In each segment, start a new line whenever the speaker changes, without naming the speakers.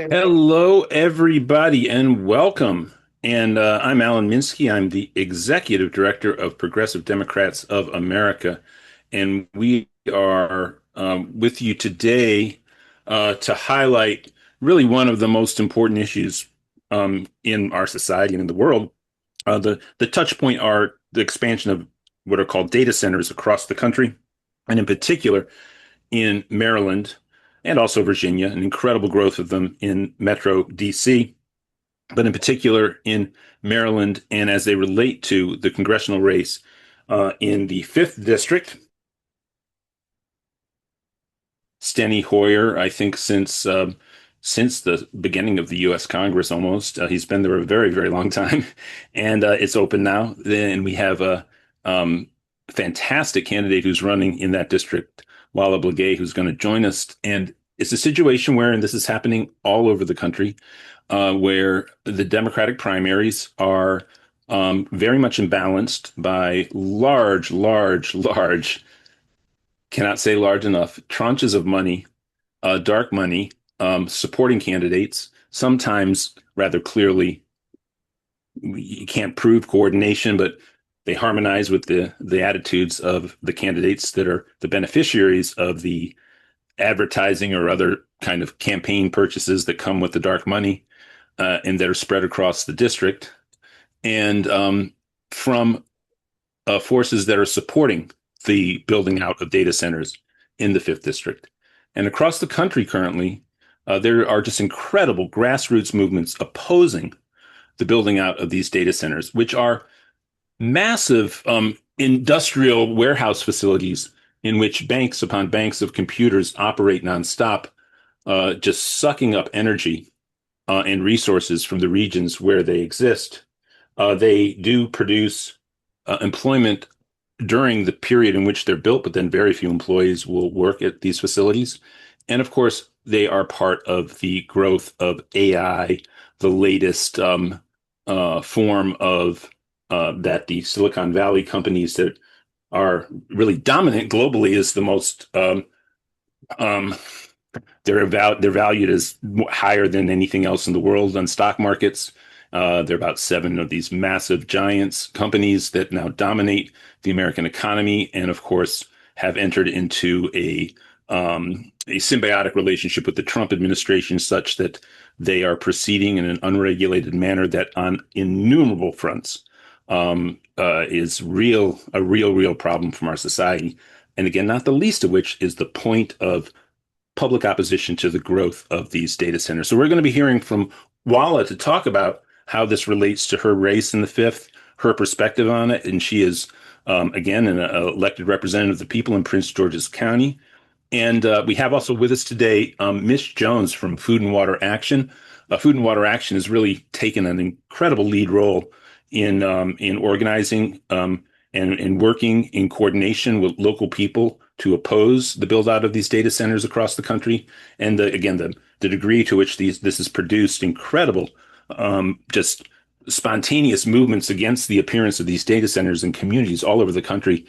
Hello, everybody, and welcome. And I'm Alan Minsky. I'm the Executive Director of Progressive Democrats of America. And we are with you today to highlight really one of the most important issues in our society and in the world. The touch point are the expansion of what are called data centers across the country, and in particular, in Maryland and also Virginia, an incredible growth of them in Metro DC, but in particular in Maryland and as they relate to the congressional race in the 5th District. Steny Hoyer, I think since the beginning of the U.S. Congress almost. He's been there a very, very long time, and it's open now. And we have a fantastic candidate who's running in that district, Wala Blegay, who's going to join us. And it's a situation where, and this is happening all over the country, where the Democratic primaries are very much imbalanced by large, cannot say large enough, tranches of money, dark money, supporting candidates, sometimes rather clearly. You can't prove coordination, but they harmonize with the attitudes of the candidates that are the beneficiaries of the advertising or other kind of campaign purchases that come with the dark money, and that are spread across the district, and from forces that are supporting the building out of data centers in the 5th District. And across the country currently, there are just incredible grassroots movements opposing the building out of these data centers, which are massive industrial warehouse facilities in which banks upon banks of computers operate nonstop, just sucking up energy and resources from the regions where they exist. They do produce employment during the period in which they're built, but then very few employees will work at these facilities. And of course, they are part of the growth of AI, the latest form of that the Silicon Valley companies that are really dominant globally is the most um, they're valued as higher than anything else in the world on stock markets. There are about 7 of these massive giants companies that now dominate the American economy, and of course have entered into a symbiotic relationship with the Trump administration, such that they are proceeding in an unregulated manner that, on innumerable fronts, is a real problem from our society. And again, not the least of which is the point of public opposition to the growth of these data centers. So we're going to be hearing from Wala to talk about how this relates to her race in the 5th, her perspective on it. And she is, again, an elected representative of the people in Prince George's County. And we have also with us today Mitch Jones from Food and Water Action. Food and Water Action has really taken an incredible lead role in organizing and working in coordination with local people to oppose the build out of these data centers across the country. And again, the degree to which this has produced incredible, just spontaneous movements against the appearance of these data centers in communities all over the country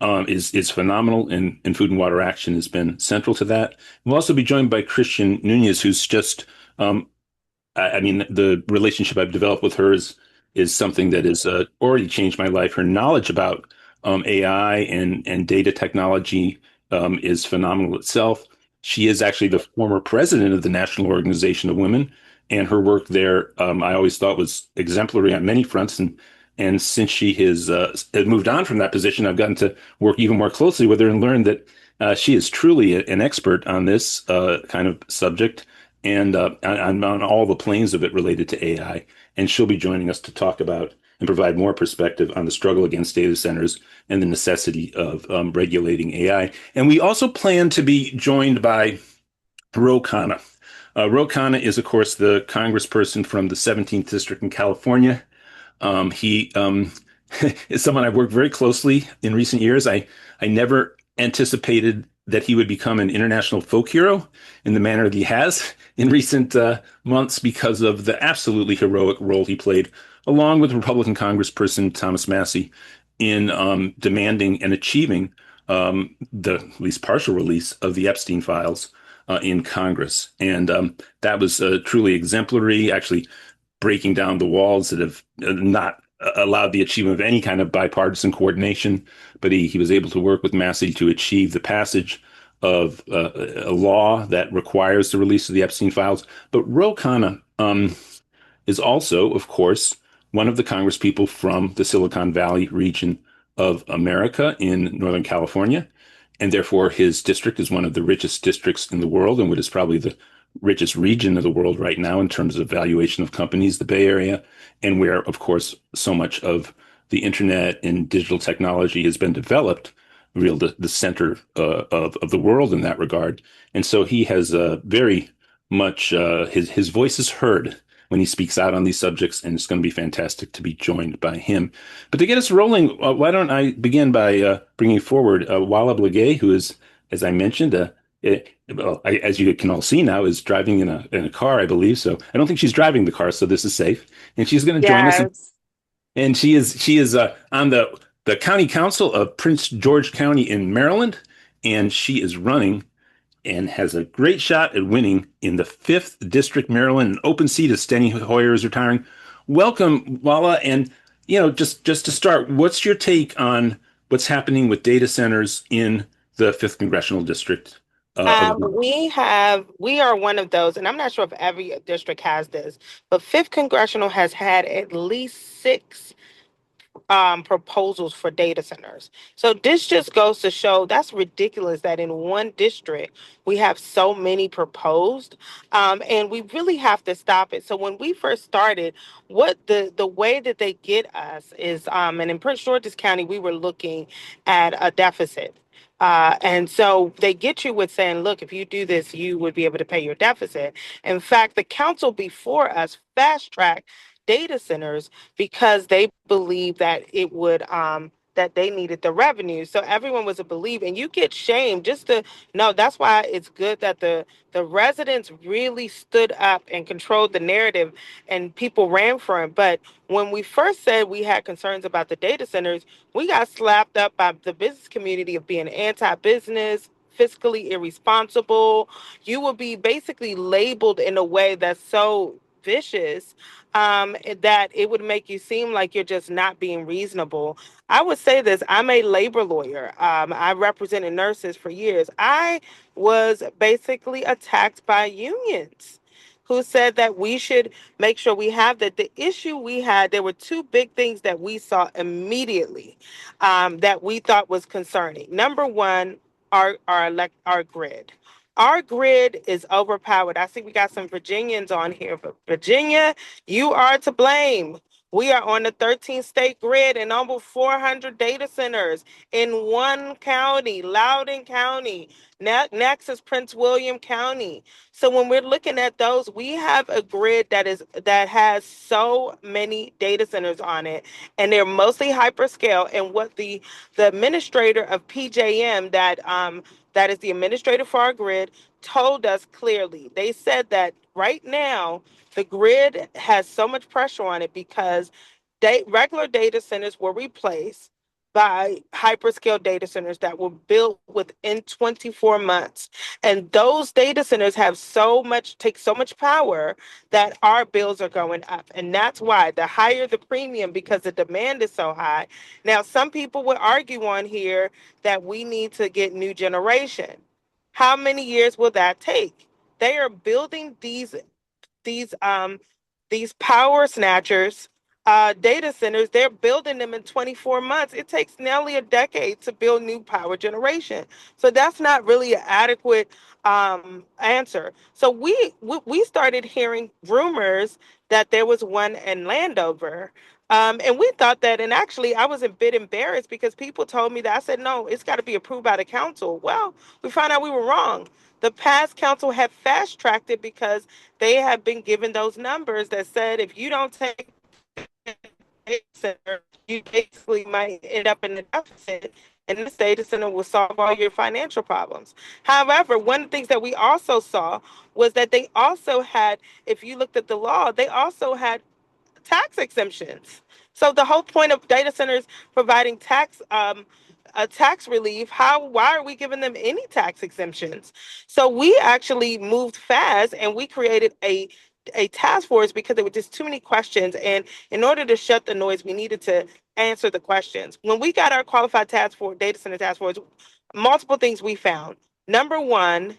is phenomenal. And Food and Water Action has been central to that. We'll also be joined by Christian Nunes, who's just, I mean, the relationship I've developed with her is something that has already changed my life. Her knowledge about AI and data technology is phenomenal itself. She is actually the former president of the National Organization of Women, and her work there, I always thought, was exemplary on many fronts. And since she has moved on from that position, I've gotten to work even more closely with her and learned that she is truly an expert on this kind of subject and on all the planes of it related to AI. And she'll be joining us to talk about and provide more perspective on the struggle against data centers and the necessity of regulating AI. And we also plan to be joined by Ro Khanna. Ro Khanna is, of course, the congressperson from the 17th District in California. He is someone I've worked very closely in recent years. I never anticipated that he would become an international folk hero in the manner that he has in recent months because of the absolutely heroic role he played, along with Republican Congressperson Thomas Massie, in demanding and achieving the at least partial release of the Epstein files. in Congress. And that was truly exemplary, actually breaking down the walls that have not allowed the achievement of any kind of bipartisan coordination. But he was able to work with Massey to achieve the passage of a law that requires the release of the Epstein files. But Ro Khanna is also, of course, one of the congresspeople from the Silicon Valley region of America in Northern California. And therefore, his district is one of the richest districts in the world and what is probably the richest region of the world right now in terms of valuation of companies, the Bay Area, and where, of course, so much of the internet and digital technology has been developed, real the center of the world in that regard. And so he has very much his voice is heard when he speaks out on these subjects, and it's going to be fantastic to be joined by him. But to get us rolling, why don't I begin by bringing forward Wala Blegay, who is, as I mentioned, as you can all see now, is driving in a car, I believe. So I don't think she's driving the car, so this is safe. And she's going to join us,
Yes.
and she is on the county council of Prince George County in Maryland, and she is running and has a great shot at winning in the 5th District, Maryland, an open seat as Steny Hoyer is retiring. Welcome, Wala. And, just to start, what's your take on what's happening with data centers in the 5th Congressional District of America?
We are one of those, and I'm not sure if every district has this, but Fifth Congressional has had at least six proposals for data centers. So this just goes to show that's ridiculous that in one district we have so many proposed, and we really have to stop it. So when we first started, what the way that they get us is, and in Prince George's County, we were looking at a deficit. And so they get you with saying, look, if you do this, you would be able to pay your deficit. In fact, the council before us fast tracked data centers because they believed that it would that they needed the revenue. So everyone was a believer, and you get shamed just to know. That's why it's good that the residents really stood up and controlled the narrative, and people ran for it. But when we first said we had concerns about the data centers, we got slapped up by the business community of being anti-business, fiscally irresponsible. You will be basically labeled in a way that's so vicious, that it would make you seem like you're just not being reasonable. I would say this: I'm a labor lawyer. I represented nurses for years. I was basically attacked by unions who said that we should make sure we have that. The issue we had, there were two big things that we saw immediately, that we thought was concerning. Number one, our grid. Our grid is overpowered. I see we got some Virginians on here, but Virginia, you are to blame. We are on the 13th state grid and almost 400 data centers in one county, Loudoun County. Next is Prince William County. So when we're looking at those, we have a grid that has so many data centers on it, and they're mostly hyperscale. And what the administrator of PJM, that is the administrator for our grid, told us clearly. They said that right now the grid has so much pressure on it because regular data centers were replaced by hyperscale data centers that were built within 24 months. And those data centers take so much power that our bills are going up. And that's why the higher the premium, because the demand is so high. Now, some people would argue on here that we need to get new generation. How many years will that take? They are building these um these power snatchers, data centers. They're building them in 24 months. It takes nearly a decade to build new power generation. So that's not really an adequate answer. So we started hearing rumors that there was one in Landover. And we thought that, and actually, I was a bit embarrassed because people told me that. I said, no, it's got to be approved by the council. Well, we found out we were wrong. The past council had fast tracked it because they have been given those numbers that said if you don't take data center, you basically might end up in a deficit, and this data center will solve all your financial problems. However, one of the things that we also saw was that they also had, if you looked at the law, they also had tax exemptions. So the whole point of data centers providing tax a tax relief, why are we giving them any tax exemptions? So we actually moved fast and we created a task force because there were just too many questions. And in order to shut the noise, we needed to answer the questions. When we got our qualified task force, data center task force, multiple things we found. Number one,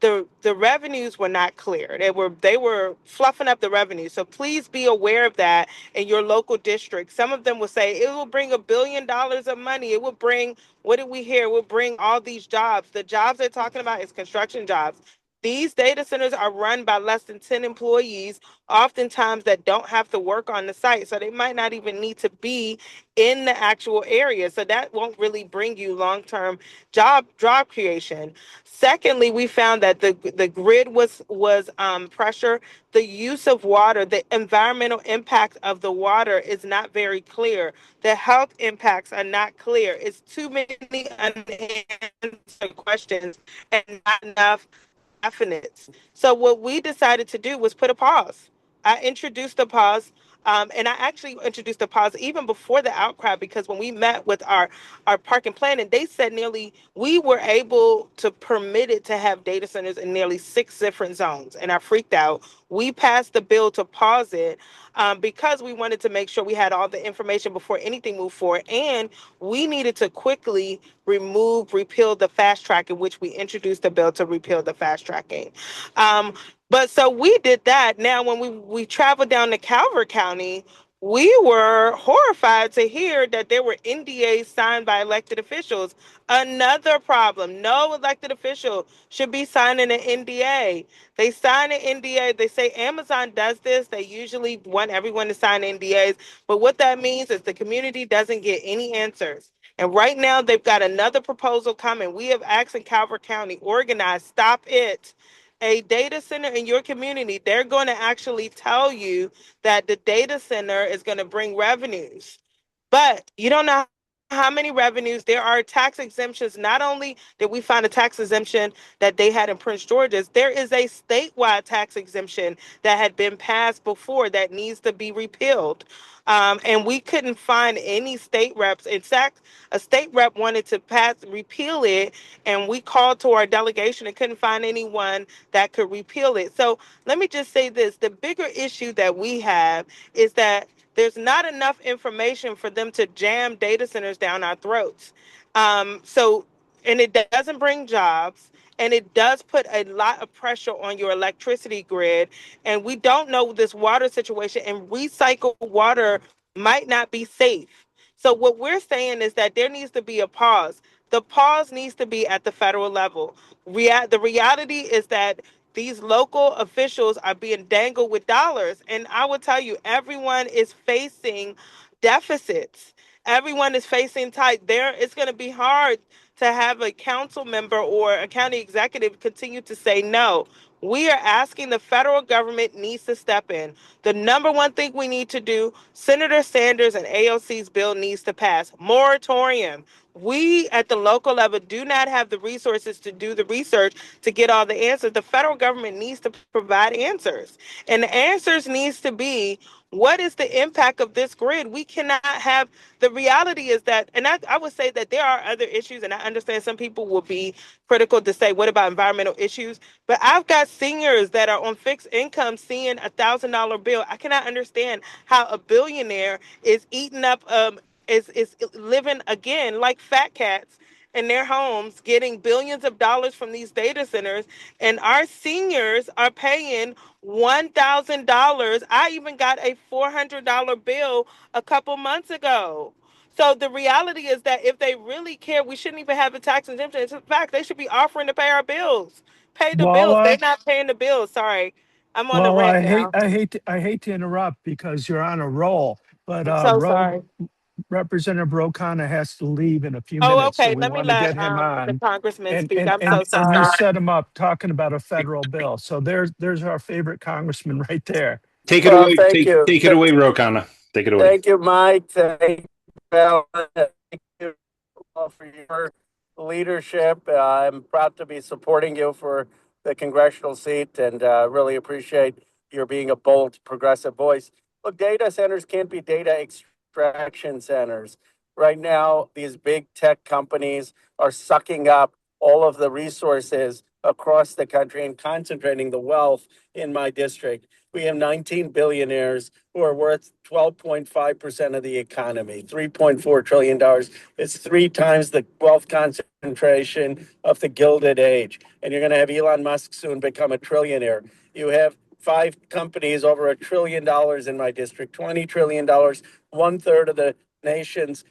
the revenues were not clear. They were fluffing up the revenue. So please be aware of that in your local district. Some of them will say it will bring $1 billion of money. It will bring, what did we hear? It will bring all these jobs. The jobs they're talking about is construction jobs. These data centers are run by less than 10 employees, oftentimes that don't have to work on the site. So they might not even need to be in the actual area. So that won't really bring you long-term job creation. Secondly, we found that the grid was pressure. The use of water, the environmental impact of the water is not very clear. The health impacts are not clear. It's too many unanswered questions and not enough definites. So what we decided to do was put a pause. I introduced a pause. And I actually introduced a pause even before the outcry because when we met with our park and planning, they said we were able to permit it to have data centers in nearly 6 different zones. And I freaked out. We passed the bill to pause it because we wanted to make sure we had all the information before anything moved forward. And we needed to quickly repeal the fast track, in which we introduced the bill to repeal the fast tracking. But so we did that. Now, when we traveled down to Calvert County, we were horrified to hear that there were NDAs signed by elected officials. Another problem. No elected official should be signing an NDA. They sign an NDA. They say Amazon does this. They usually want everyone to sign NDAs. But what that means is the community doesn't get any answers. And right now, they've got another proposal coming. We have asked in Calvert County, organize, stop it. A data center in your community, they're going to actually tell you that the data center is going to bring revenues. But you don't know how many revenues. There are tax exemptions. Not only did we find a tax exemption that they had in Prince George's, there is a statewide tax exemption that had been passed before that needs to be repealed. And we couldn't find any state reps. In fact, a state rep wanted to repeal it, and we called to our delegation and couldn't find anyone that could repeal it. So let me just say this: the bigger issue that we have is that there's not enough information for them to jam data centers down our throats. And it doesn't bring jobs, and it does put a lot of pressure on your electricity grid. And we don't know this water situation, and recycled water might not be safe. So what we're saying is that there needs to be a pause. The pause needs to be at the federal level. The reality is that these local officials are being dangled with dollars. And I will tell you, everyone is facing deficits. Everyone is facing tight. It's going to be hard to have a council member or a county executive continue to say no. We are asking the federal government needs to step in. The number one thing we need to do, Senator Sanders and AOC's bill needs to pass. Moratorium. We at the local level do not have the resources to do the research to get all the answers. The federal government needs to provide answers. And the answers needs to be, what is the impact of this grid? We cannot have, the reality is that, and I would say that there are other issues, and I understand some people will be critical to say, what about environmental issues? But I've got seniors that are on fixed income seeing $1,000 bill. I cannot understand how a billionaire is eating up, is living again like fat cats in their homes, getting billions of dollars from these data centers, and our seniors are paying $1,000. I even got a $400 bill a couple months ago. So the reality is that if they really care, we shouldn't even have a tax exemption. In fact, they should be offering to pay our bills. Pay the bills. They're
Wala,
not paying the bills. Sorry. I'm on the
well,
rant now.
I hate to interrupt because you're on a roll, but
I'm so sorry.
Representative Ro Khanna has to leave in a few
Oh,
minutes, so
okay.
we
Let me
want to
let
get him
the
on.
congressman
And
speak.
and
I'm
and
so
and you
sorry.
set him up talking about a federal bill. So there's our favorite congressman right there.
Take it
Well,
away.
thank
Take
you.
take it away, Ro Khanna. Take it away.
Thank you, Mike. Thank you, Alan. Thank you all for your leadership. I'm proud to be supporting you for the congressional seat and really appreciate your being a bold, progressive voice. Look, data centers can't be data extraction centers. Right now, these big tech companies are sucking up all of the resources across the country and concentrating the wealth in my district. We have 19 billionaires who are worth 12.5% of the economy, $3.4 trillion. It's three times the wealth concentration of the Gilded Age. And you're going to have Elon Musk soon become a trillionaire. You have five companies over $1 trillion in my district, $20 trillion, one third of the nation's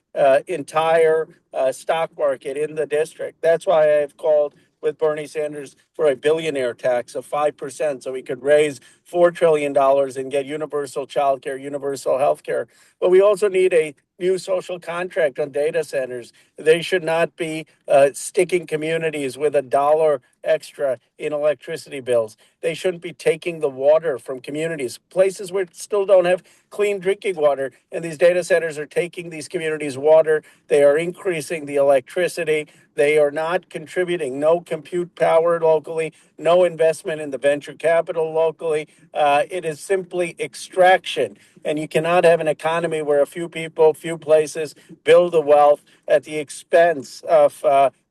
entire stock market in the district. That's why I've called with Bernie Sanders for a billionaire tax of 5% so we could raise $4 trillion and get universal child care, universal health care. But we also need a new social contract on data centers. They should not be sticking communities with $1 extra in electricity bills. They shouldn't be taking the water from communities, places where still don't have clean drinking water. And these data centers are taking these communities' water. They are increasing the electricity. They are not contributing. No compute power locally, no investment in the venture capital locally. It is simply extraction. And you cannot have an economy where a few people, few places build the wealth at the expense of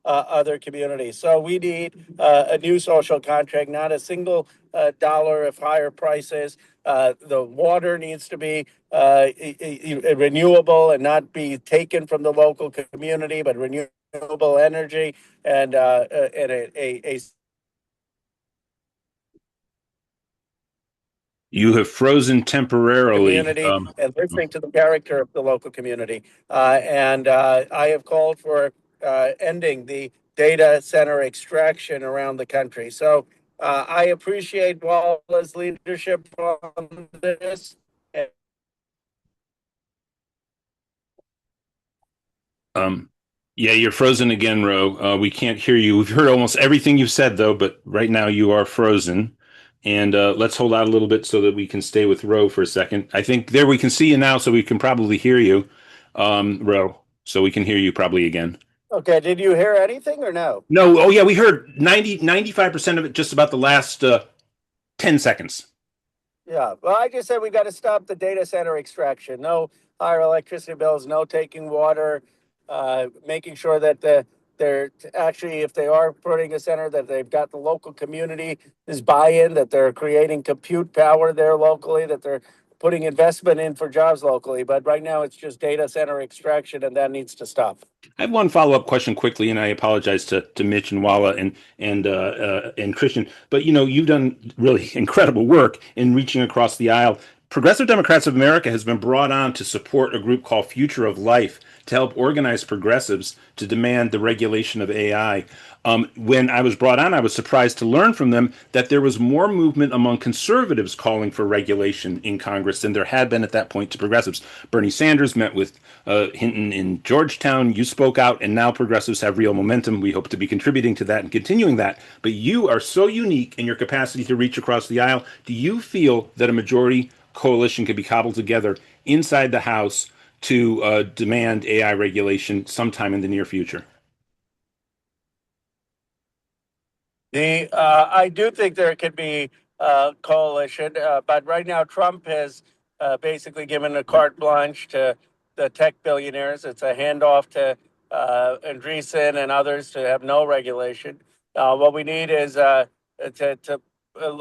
other communities. So we need a new social contract, not a single dollar of higher prices. The water needs to be renewable and not be taken from the local community, but renewable energy and a
You have frozen temporarily.
community and listening to the character of the local community. And I have called for ending the data center extraction around the country. So I appreciate Wala's leadership on this.
Um, yeah, you're frozen again, Ro. We can't hear you. We've heard almost everything you've said, though, but right now you are frozen. And let's hold out a little bit so that we can stay with Ro for a second. I think there we can see you now, so we can probably hear you, Ro. So we can hear you probably again.
Okay, did you hear anything or no?
No, oh yeah, we heard 95% of it just about the last 10 seconds.
Yeah, well, I just said we got to stop the data center extraction. No higher electricity bills, no taking water, making sure that they're actually, if they are putting a center, that they've got the local community is buy-in, that they're creating compute power there locally, that they're putting investment in for jobs locally. But right now, it's just data center extraction, and that needs to stop.
I have one follow-up question quickly, and I apologize to Mitch and Wala and Christian, but you've done really incredible work in reaching across the aisle. Progressive Democrats of America has been brought on to support a group called Future of Life to help organize progressives to demand the regulation of AI. When I was brought on, I was surprised to learn from them that there was more movement among conservatives calling for regulation in Congress than there had been at that point to progressives. Bernie Sanders met with Hinton in Georgetown. You spoke out, and now progressives have real momentum. We hope to be contributing to that and continuing that. But you are so unique in your capacity to reach across the aisle. Do you feel that a majority coalition could be cobbled together inside the House to demand AI regulation sometime in the near future?
I do think there could be a coalition, but right now Trump has basically given a carte blanche to the tech billionaires. It's a handoff to Andreessen and others to have no regulation. What we need is to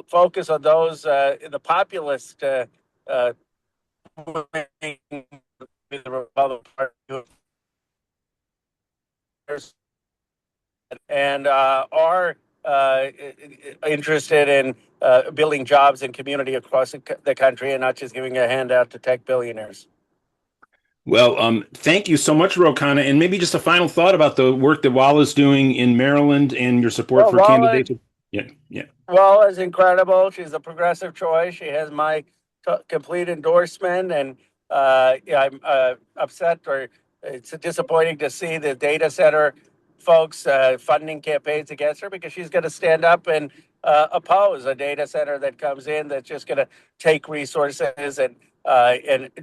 focus on those the populist the Republican Party and are interested in building jobs and community across the country and not just giving a handout to tech billionaires.
Well, thank you so much, Ro Khanna. And maybe just a final thought about the work that Wala's doing in Maryland and your support for candidates. Yeah, yeah.
Wala's incredible. She's a progressive choice. She has my complete endorsement, and yeah, I'm upset, or it's disappointing to see the data center folks funding campaigns against her, because she's going to stand up and oppose a data center that comes in that's just going to take resources and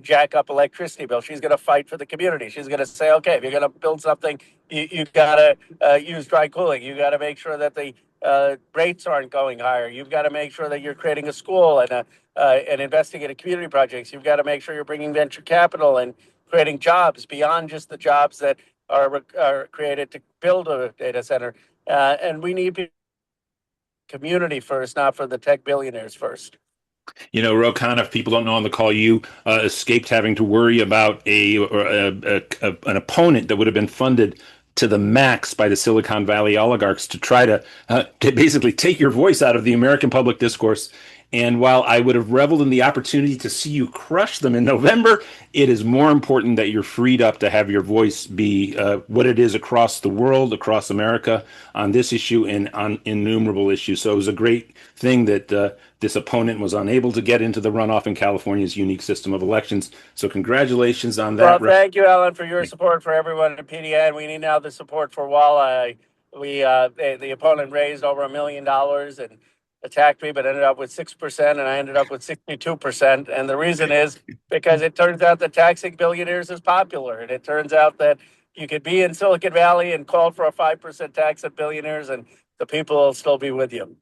jack up electricity bills. She's going to fight for the community. She's going to say, okay, if you're going to build something, you've got to use dry cooling. You got to make sure that the rates aren't going higher. You've got to make sure that you're creating a school and investing in community projects. You've got to make sure you're bringing venture capital and creating jobs beyond just the jobs that are created to build a data center. And we need community first, not for the tech billionaires first.
You know, Ro Khanna, if people don't know on the call, you escaped having to worry about an opponent that would have been funded to the max by the Silicon Valley oligarchs to try to basically take your voice out of the American public discourse. And while I would have reveled in the opportunity to see you crush them in November, it is more important that you're freed up to have your voice be what it is across the world, across America, on this issue and on innumerable issues. So it was a great thing that this opponent was unable to get into the runoff in California's unique system of elections. So congratulations on that.
Well, thank you, Alan, for your support for everyone at PDA, and we need now the support for Wala. The opponent raised over $1 million and attacked me, but ended up with 6%, and I ended up with 62%. And the reason is because it turns out that taxing billionaires is popular, and it turns out that you could be in Silicon Valley and call for a 5% tax at billionaires, and the people will still be with you.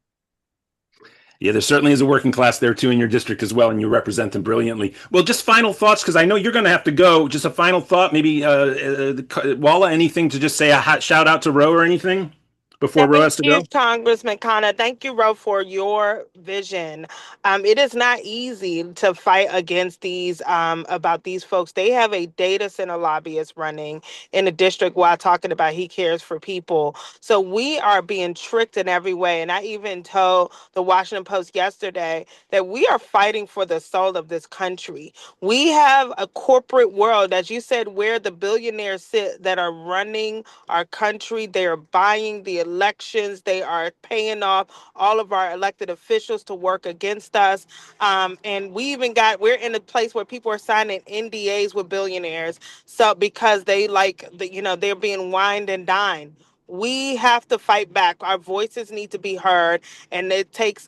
Yeah, there certainly is a working class there too in your district as well, and you represent them brilliantly. Well, just final thoughts, because I know you're going to have to go. Just a final thought, maybe Wala, anything to just say a hot shout out to Ro or anything before Ro has to go?
Thank you, Congressman Khanna. Thank you, Ro, for your vision. It is not easy to fight against these about these folks. They have a data center lobbyist running in a district while talking about he cares for people. So we are being tricked in every way. And I even told the Washington Post yesterday that we are fighting for the soul of this country. We have a corporate world, as you said, where the billionaires sit that are running our country. They are buying the elections. They are paying off all of our elected officials to work against us. And we're in a place where people are signing NDAs with billionaires. So because they they're being wined and dined. We have to fight back. Our voices need to be heard, and it takes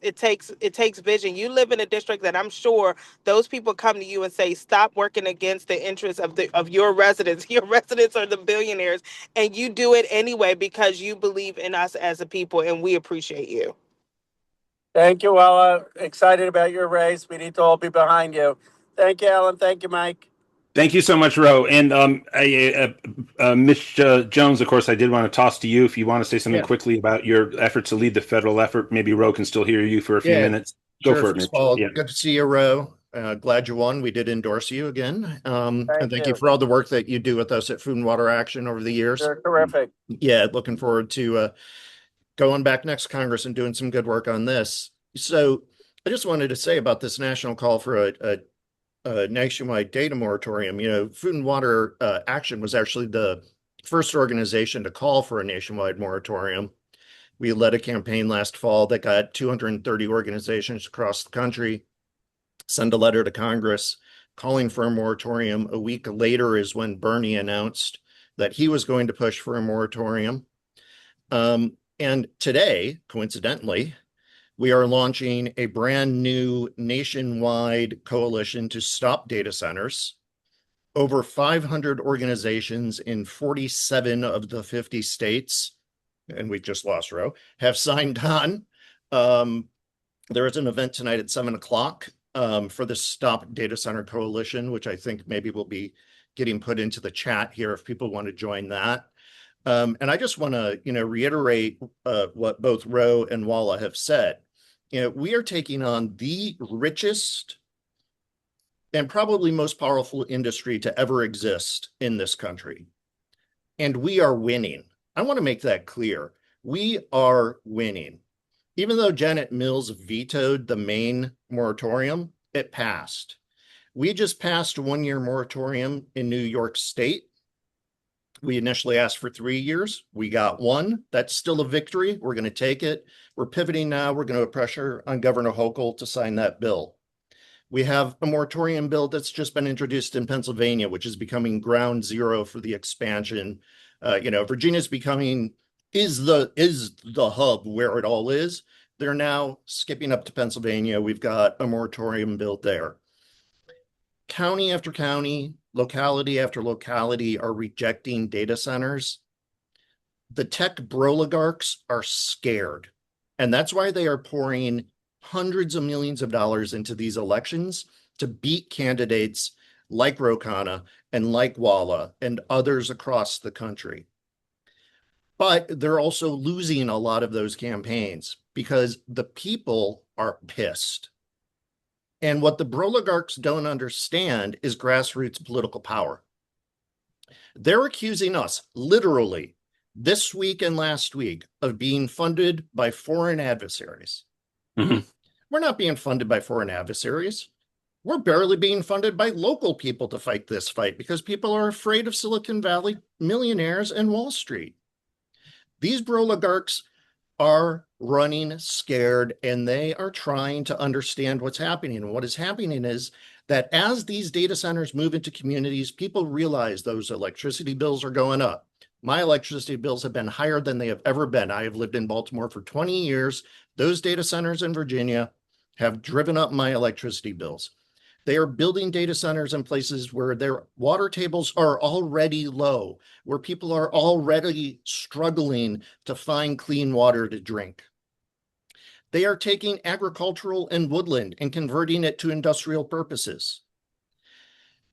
vision. You live in a district that I'm sure those people come to you and say, "Stop working against the interests of your residents. Your residents are the billionaires," and you do it anyway because you believe in us as a people, and we appreciate you.
Thank you, Wala. Excited about your race. We need to all be behind you. Thank you, Alan. Thank you, Mike.
Thank you so much, Ro. And Mitch Jones, of course, I did want to toss to you if you want to say something quickly about your effort to lead the federal effort. Maybe Ro can still hear you for a few minutes. Go for it, Mitch.
Well, good to see you, Ro. Glad you won. We did endorse you again. And thank you for all the work that you do with us at Food and Water Action over the years.
You're terrific.
Yeah, looking forward to going back next Congress and doing some good work on this. So I just wanted to say about this national call for a nationwide data moratorium. You know, Food and Water Action was actually the first organization to call for a nationwide moratorium. We led a campaign last fall that got 230 organizations across the country send a letter to Congress calling for a moratorium. A week later is when Bernie announced that he was going to push for a moratorium. And today, coincidentally, we are launching a brand new nationwide coalition to stop data centers. Over 500 organizations in 47 of the 50 states, and we just lost Ro, have signed on. There is an event tonight at 7 o'clock for the Stop Data Center Coalition, which I think maybe will be getting put into the chat here if people want to join that. And I just want to, reiterate what both Ro and Wala have said. We are taking on the richest and probably most powerful industry to ever exist in this country. And we are winning. I want to make that clear. We are winning. Even though Janet Mills vetoed the Maine moratorium, it passed. We just passed a one-year moratorium in New York State. We initially asked for 3 years. We got one. That's still a victory. We're going to take it. We're pivoting now. We're going to put pressure on Governor Hochul to sign that bill. We have a moratorium bill that's just been introduced in Pennsylvania, which is becoming ground zero for the expansion. Virginia's is the hub where it all is. They're now skipping up to Pennsylvania. We've got a moratorium bill there. County after county, locality after locality are rejecting data centers. The tech broligarchs are scared. And that's why they are pouring hundreds of millions of dollars into these elections to beat candidates like Ro Khanna and like Wala and others across the country. But they're also losing a lot of those campaigns because the people are pissed. And what the oligarchs don't understand is grassroots political power. They're accusing us, literally, this week and last week, of being funded by foreign adversaries.
Mhm.
We're not being funded by foreign adversaries. We're barely being funded by local people to fight this fight because people are afraid of Silicon Valley millionaires and Wall Street. These oligarchs are running scared and they are trying to understand what's happening. And what is happening is that as these data centers move into communities, people realize those electricity bills are going up. My electricity bills have been higher than they have ever been. I have lived in Baltimore for 20 years. Those data centers in Virginia have driven up my electricity bills. They are building data centers in places where their water tables are already low, where people are already struggling to find clean water to drink. They are taking agricultural and woodland and converting it to industrial purposes.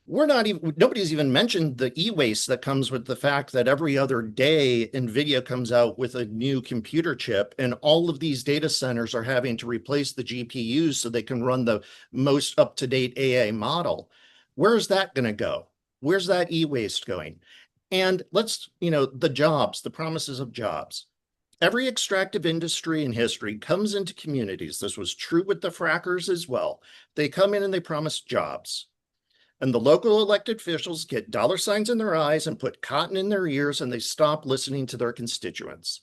Nobody's even mentioned the e-waste that comes with the fact that every other day NVIDIA comes out with a new computer chip and all of these data centers are having to replace the GPUs so they can run the most up-to-date AI model. Where's that going to go? Where's that e-waste going? And the jobs, the promises of jobs. Every extractive industry in history comes into communities. This was true with the frackers as well. They come in and they promise jobs. And the local elected officials get dollar signs in their eyes and put cotton in their ears, and they stop listening to their constituents.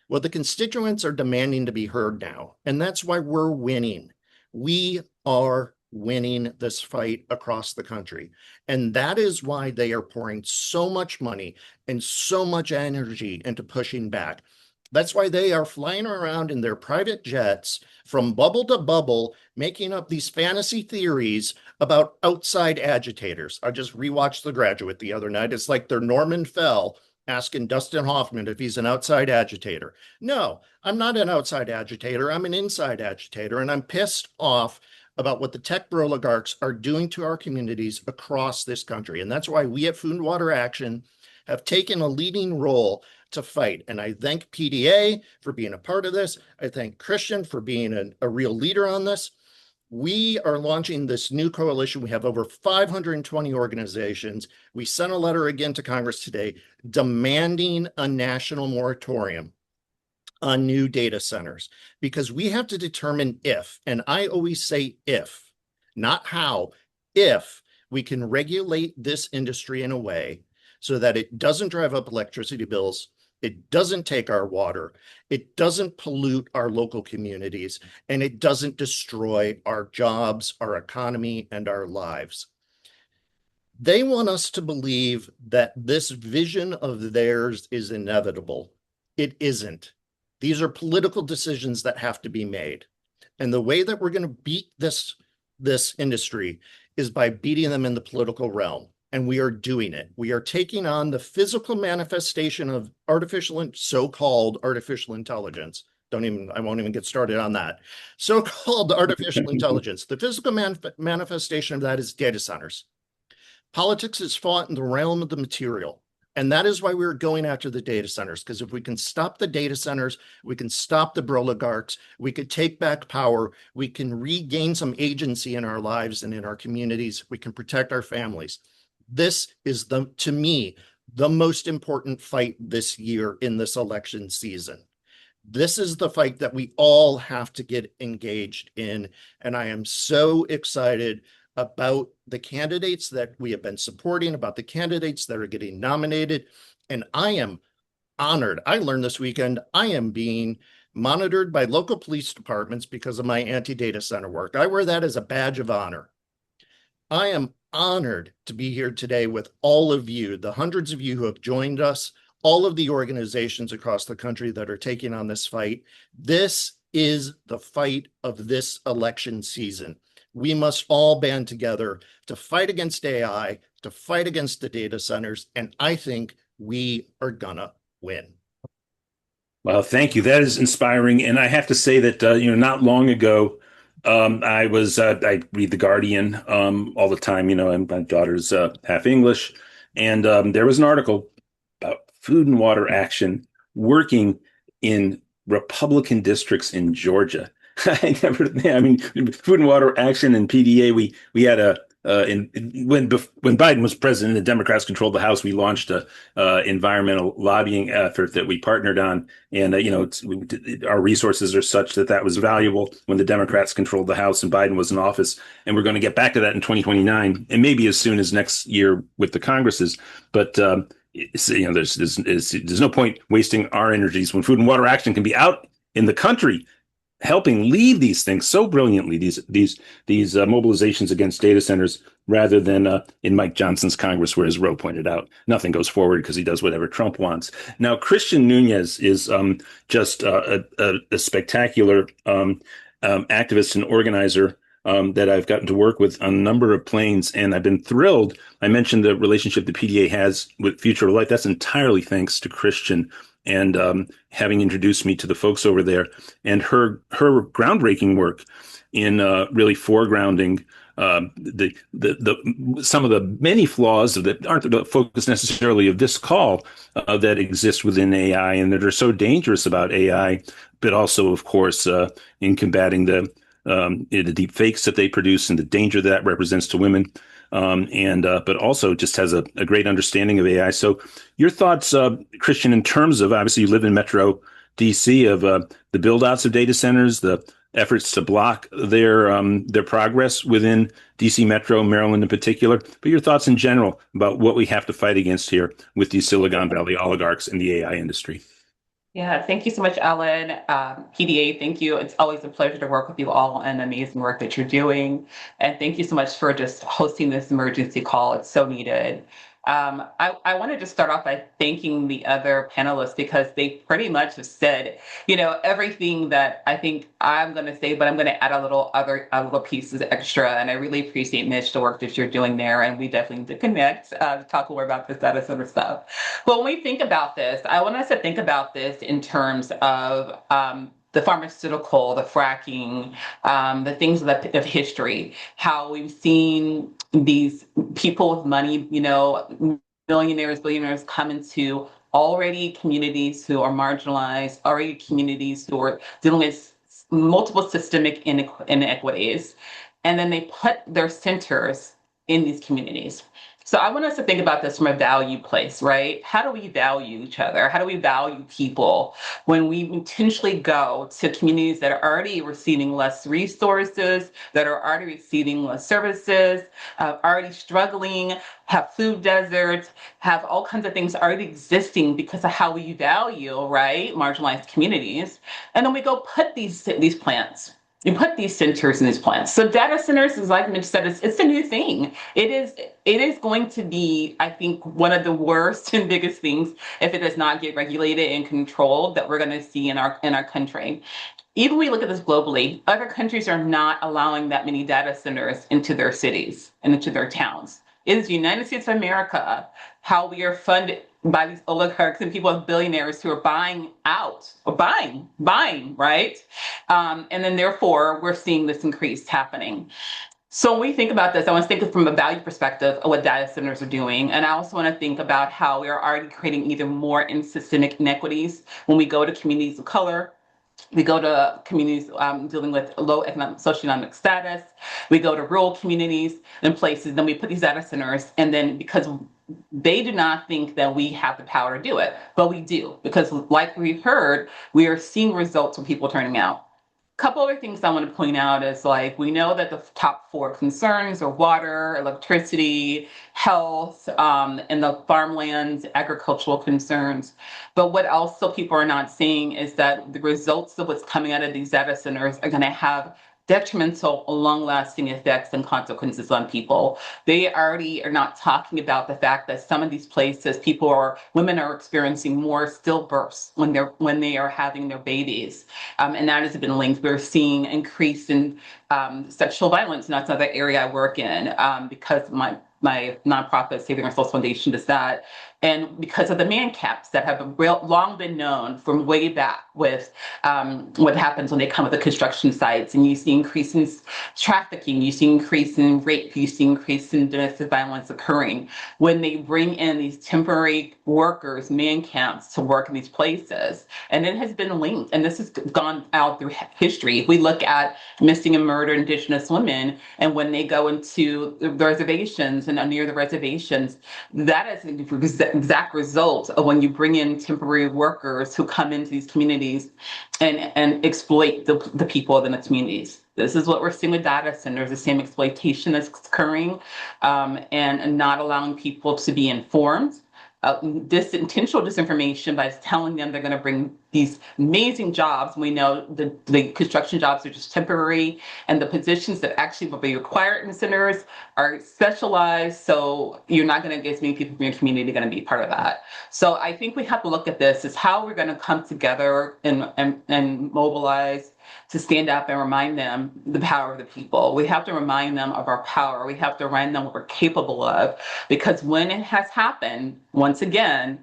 Well, the constituents are demanding to be heard now, and that's why we're winning. We are winning this fight across the country. And that is why they are pouring so much money and so much energy into pushing back. That's why they are flying around in their private jets from bubble to bubble, making up these fantasy theories about outside agitators. I just rewatched The Graduate the other night. It's like they're Norman Fell asking Dustin Hoffman if he's an outside agitator. No, I'm not an outside agitator. I'm an inside agitator, and I'm pissed off about what the tech oligarchs are doing to our communities across this country. And that's why we at Food and Water Action have taken a leading role to fight. And I thank PDA for being a part of this. I thank Christian for being a real leader on this. We are launching this new coalition. We have over 520 organizations. We sent a letter again to Congress today demanding a national moratorium on new data centers because we have to determine if, and I always say if, not how, if we can regulate this industry in a way so that it doesn't drive up electricity bills, it doesn't take our water, it doesn't pollute our local communities, and it doesn't destroy our jobs, our economy, and our lives. They want us to believe that this vision of theirs is inevitable. It isn't. These are political decisions that have to be made. And the way that we're going to beat this industry is by beating them in the political realm. And we are doing it. We are taking on the physical manifestation of so-called artificial intelligence. I won't even get started on that. So-called artificial intelligence. The physical manifestation of that is data centers. Politics is fought in the realm of the material. And that is why we're going after the data centers, because if we can stop the data centers, we can stop the oligarchs, we could take back power, we can regain some agency in our lives and in our communities, we can protect our families. This is, to me, the most important fight this year in this election season. This is the fight that we all have to get engaged in. And I am so excited about the candidates that we have been supporting, about the candidates that are getting nominated. And I am honored. I learned this weekend, I am being monitored by local police departments because of my anti-data center work. I wear that as a badge of honor. I am honored to be here today with all of you, the hundreds of you who have joined us, all of the organizations across the country that are taking on this fight. This is the fight of this election season. We must all band together to fight against AI, to fight against the data centers, and I think we are gonna win.
Well, thank you. That is inspiring. And I have to say that, not long ago, I read The Guardian all the time, and my daughter's half English. And there was an article about Food and Water Action working in Republican districts in Georgia. I mean, Food and Water Action and PDA, we had when Biden was president, the Democrats controlled the House. We launched a environmental lobbying effort that we partnered on, and our resources are such that that was valuable when the Democrats controlled the House and Biden was in office. And we're going to get back to that in 2029, and maybe as soon as next year with the Congresses. But there's no point wasting our energies when Food and Water Action can be out in the country helping lead these things so brilliantly, these mobilizations against data centers, rather than in Mike Johnson's Congress, where, as Ro pointed out, nothing goes forward because he does whatever Trump wants. Now, Christian Nunes is just a spectacular activist and organizer that I've gotten to work with on a number of planes, and I've been thrilled. I mentioned the relationship the PDA has with Future of Life. That's entirely thanks to Christian and having introduced me to the folks over there, and her groundbreaking work in really foregrounding the some of the many flaws that aren't the focus necessarily of this call that exist within AI and that are so dangerous about AI, but also, of course, in combating the deep fakes that they produce and the danger that represents to women. But also just has a great understanding of AI. So your thoughts, Christian, in terms of, obviously you live in Metro DC, of the build outs of data centers, the efforts to block their progress within DC Metro, Maryland in particular, but your thoughts in general about what we have to fight against here with these Silicon Valley oligarchs in the AI industry.
Yeah, thank you so much, Alan. PDA, thank you. It's always a pleasure to work with you all and the amazing work that you're doing. And thank you so much for just hosting this emergency call. It's so needed. I want to just start off by thanking the other panelists because they pretty much have said, everything that I think I'm going to say, but I'm going to add a little pieces extra. And I really appreciate, Mitch, the work that you're doing there. And we definitely need to connect to talk more about this data center stuff. But when we think about this, I want us to think about this in terms of the pharmaceutical, the fracking, the things of history, how we've seen these people with money, millionaires, billionaires come into already communities who are marginalized, already communities who are dealing with multiple systemic inequities, and then they put their centers in these communities. So I want us to think about this from a value place, right? How do we value each other? How do we value people when we intentionally go to communities that are already receiving less resources, that are already receiving less services, already struggling, have food deserts, have all kinds of things already existing because of how we value, right, marginalized communities. And then we go put these plants. You put these centers in these plants. So data centers, is like Mitch said, it's a new thing. It is going to be, I think, one of the worst and biggest things if it does not get regulated and controlled that we're going to see in our country. Even when we look at this globally, other countries are not allowing that many data centers into their cities and into their towns. It is the United States of America, how we are funded by these oligarchs and people with billionaires who are buying out, or buying, right? And then therefore, we're seeing this increase happening. So when we think about this, I want to think from a value perspective of what data centers are doing. And I also want to think about how we are already creating even more systemic inequities when we go to communities of color. We go to communities dealing with low socioeconomic status. We go to rural communities and places. Then we put these data centers, and then because they do not think that we have the power to do it, but we do, because like we heard, we are seeing results from people turning out. A couple other things I want to point out is, like, we know that the top 4 concerns are water, electricity, health, and the farmlands, agricultural concerns. But what also people are not seeing is that the results of what's coming out of these data centers are going to have detrimental, long-lasting effects and consequences on people. They already are not talking about the fact that some of these places, women are experiencing more stillbirths when they are having their babies, and that has been linked. We're seeing increase in sexual violence, and that's another area I work in because my nonprofit Saving Our Souls Foundation does that. And because of the man camps that have long been known from way back with what happens when they come to the construction sites, and you see increase in trafficking, you see increase in rape, you see increase in domestic violence occurring when they bring in these temporary workers, man camps, to work in these places. And it has been linked, and this has gone out through history. If we look at missing and murdered Indigenous women, and when they go into the reservations and near the reservations, that is the exact result of when you bring in temporary workers who come into these communities and exploit the people in the communities. This is what we're seeing with data centers, the same exploitation that's occurring, and not allowing people to be informed. Intentional disinformation by telling them they're going to bring these amazing jobs. We know the construction jobs are just temporary, and the positions that actually will be required in the centers are specialized, so you're not going to get as many people from your community going to be part of that. So I think we have to look at this as how we're going to come together and mobilize to stand up and remind them the power of the people. We have to remind them of our power. We have to remind them what we're capable of, because when it has happened, once again,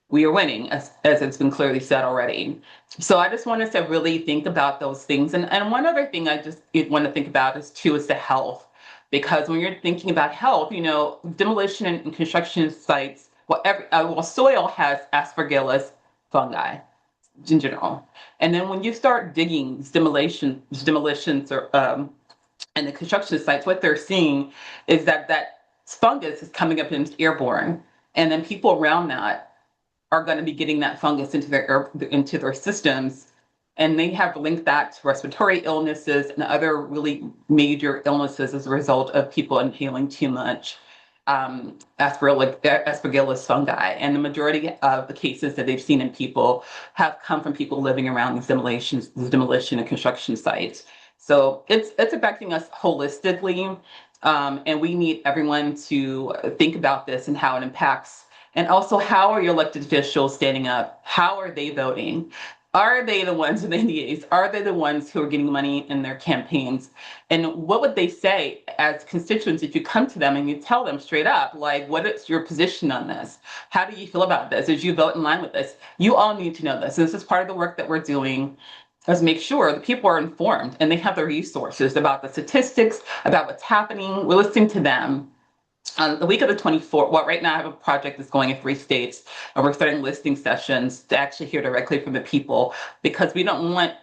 we are winning, as it's been clearly said already. So I just want us to really think about those things. And one other thing I just want to think about is the health. Because when you're thinking about health, demolition and construction sites, soil has aspergillus fungi in general. And then when you start digging demolitions or and the construction sites, what they're seeing is that fungus is coming up and it's airborne. And then people around that are going to be getting that fungus into their systems. And they have linked that to respiratory illnesses and other really major illnesses as a result of people inhaling too much aspergillus fungi. And the majority of the cases that they've seen in people have come from people living around these demolition and construction sites. So it's affecting us holistically. And we need everyone to think about this and how it impacts. And also, how are your elected officials standing up? How are they voting? Are they the ones with NDAs? Are they the ones who are getting money in their campaigns? And what would they say as constituents if you come to them and you tell them straight up, like, what is your position on this? How do you feel about this? As you vote in line with this? You all need to know this. And this is part of the work that we're doing, is make sure the people are informed and they have the resources about the statistics, about what's happening. We're listening to them. The week of the 24th, right now I have a project that's going in 3 states, and we're starting listening sessions to actually hear directly from the people, because we don't want,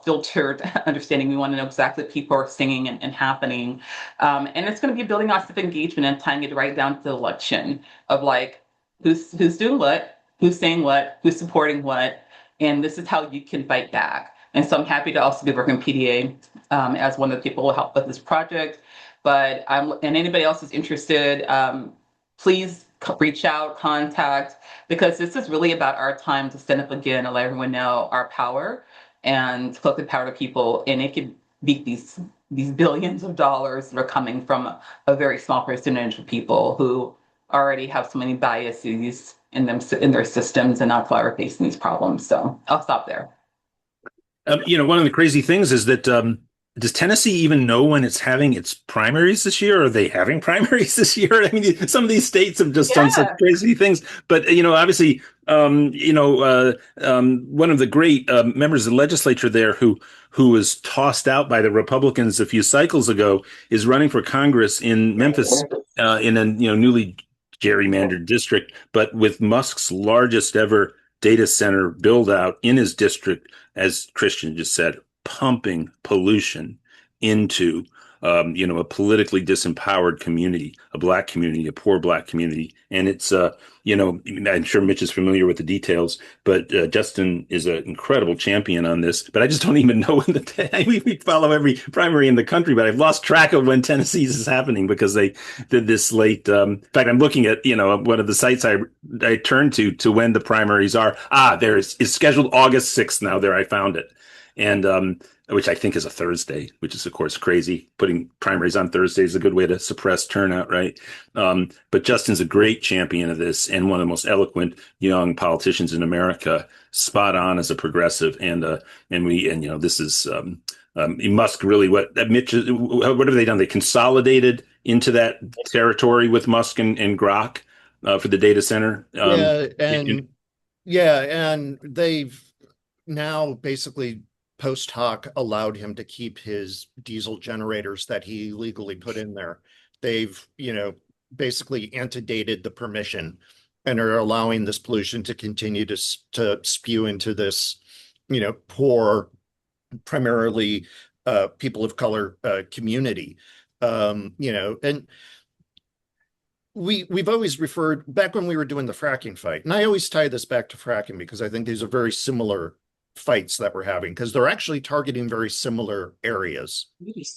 filtered understanding. We want to know exactly what people are singing and happening. And it's going to be building on civic engagement and tying it right down to the election of like, who's doing what, who's saying what, who's supporting what, and this is how you can fight back. And so I'm happy to also be working PDA as one of the people who will help with this project. But and anybody else is interested, please reach out, contact, because this is really about our time to stand up again and let everyone know our power and collective power to people. And it could beat these billions of dollars that are coming from a very small percentage of people who already have so many biases in their systems, and not are facing these problems. So I'll stop there.
One of the crazy things is that does Tennessee even know when it's having its primaries this year? Are they having primaries this year? I mean, some of these states have just done such crazy things. But, obviously, one of the great members of the legislature there who was tossed out by the Republicans a few cycles ago is running for Congress in Memphis in a newly gerrymandered district, but with Musk's largest ever data center build out in his district, as Christian just said, pumping pollution into, a politically disempowered community, a Black community, a poor Black community. And it's, I'm sure Mitch is familiar with the details, but Justin is an incredible champion on this. But I just don't even know when we follow every primary in the country, but I've lost track of when Tennessee's is happening because they did this late. In fact, I'm looking at, one of the sites I turned to when the primaries are. It's scheduled August 6th now. There, I found it. And which I think is a Thursday, which is, of course, crazy. Putting primaries on Thursday is a good way to suppress turnout, right? But Justin's a great champion of this and one of the most eloquent young politicians in America, spot on as a progressive. This is Musk really what have they done? They consolidated into that territory with Musk and Grok. for the data center.
Yeah, and they've now basically post hoc allowed him to keep his diesel generators that he legally put in there. They've, basically antedated the permission and are allowing this pollution to continue to spew into this, poor, primarily people of color community. And we've always referred back when we were doing the fracking fight, and I always tie this back to fracking because I think these are very similar fights that we're having because they're actually targeting very similar areas.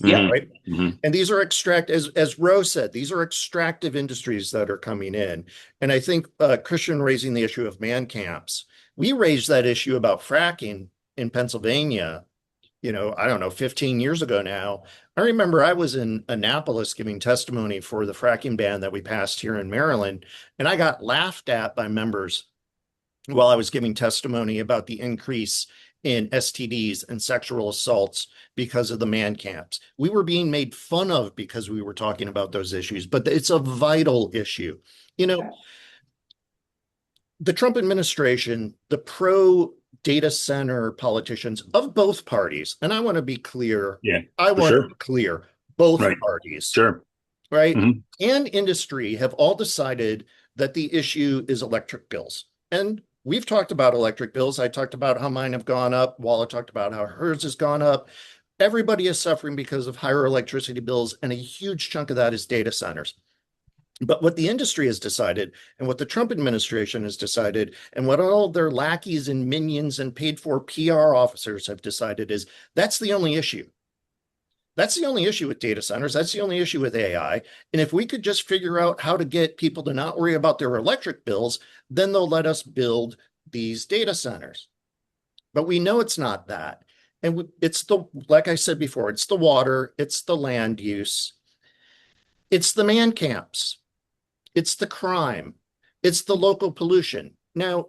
Yeah.
Right.
Mm-hmm.
And these are as Ro said, these are extractive industries that are coming in. And I think Christian raising the issue of man camps, we raised that issue about fracking in Pennsylvania, I don't know, 15 years ago now. I remember I was in Annapolis giving testimony for the fracking ban that we passed here in Maryland, and I got laughed at by members while I was giving testimony about the increase in STDs and sexual assaults because of the man camps. We were being made fun of because we were talking about those issues, but it's a vital issue. The Trump administration, the pro data center politicians of both parties, and I want to be clear.
Yeah,
I want
sure.
to be clear, both
Right.
parties.
Sure.
Right.
Mhm.
And industry have all decided that the issue is electric bills. And we've talked about electric bills. I talked about how mine have gone up. Wala talked about how hers has gone up. Everybody is suffering because of higher electricity bills, and a huge chunk of that is data centers. But what the industry has decided, and what the Trump administration has decided, and what all their lackeys and minions and paid for PR officers have decided is that's the only issue. That's the only issue with data centers. That's the only issue with AI. And if we could just figure out how to get people to not worry about their electric bills, then they'll let us build these data centers. But we know it's not that. And like I said before, it's the water, it's the land use, it's the man camps, it's the crime, it's the local pollution. Now,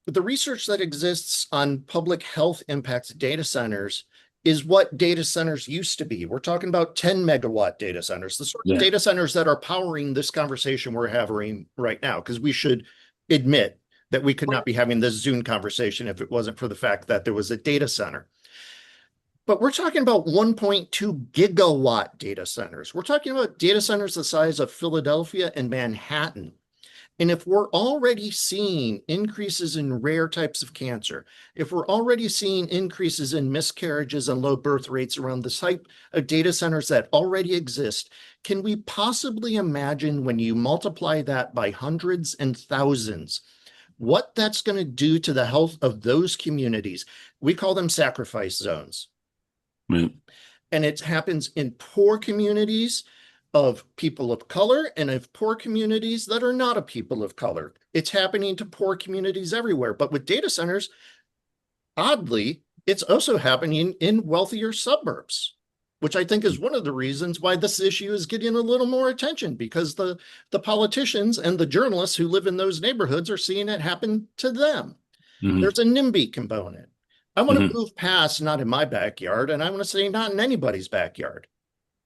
the research that exists on public health impacts data centers is what data centers used to be. We're talking about 10 megawatt data centers, the sort of data centers that are powering this conversation we're having right now, because we should admit that we could not be having this Zoom conversation if it wasn't for the fact that there was a data center. But we're talking about 1.2 gigawatt data centers. We're talking about data centers the size of Philadelphia and Manhattan. And if we're already seeing increases in rare types of cancer, if we're already seeing increases in miscarriages and low birth rates around the type of data centers that already exist, can we possibly imagine when you multiply that by hundreds and thousands, what that's going to do to the health of those communities? We call them sacrifice zones.
Right.
And it happens in poor communities of people of color and of poor communities that are not a people of color. It's happening to poor communities everywhere. But with data centers, oddly, it's also happening in wealthier suburbs, which I think is one of the reasons why this issue is getting a little more attention, because the politicians and the journalists who live in those neighborhoods are seeing it happen to them.
Mm-hmm.
There's a NIMBY component. I want to move past not in my backyard, and I want to say not in anybody's backyard,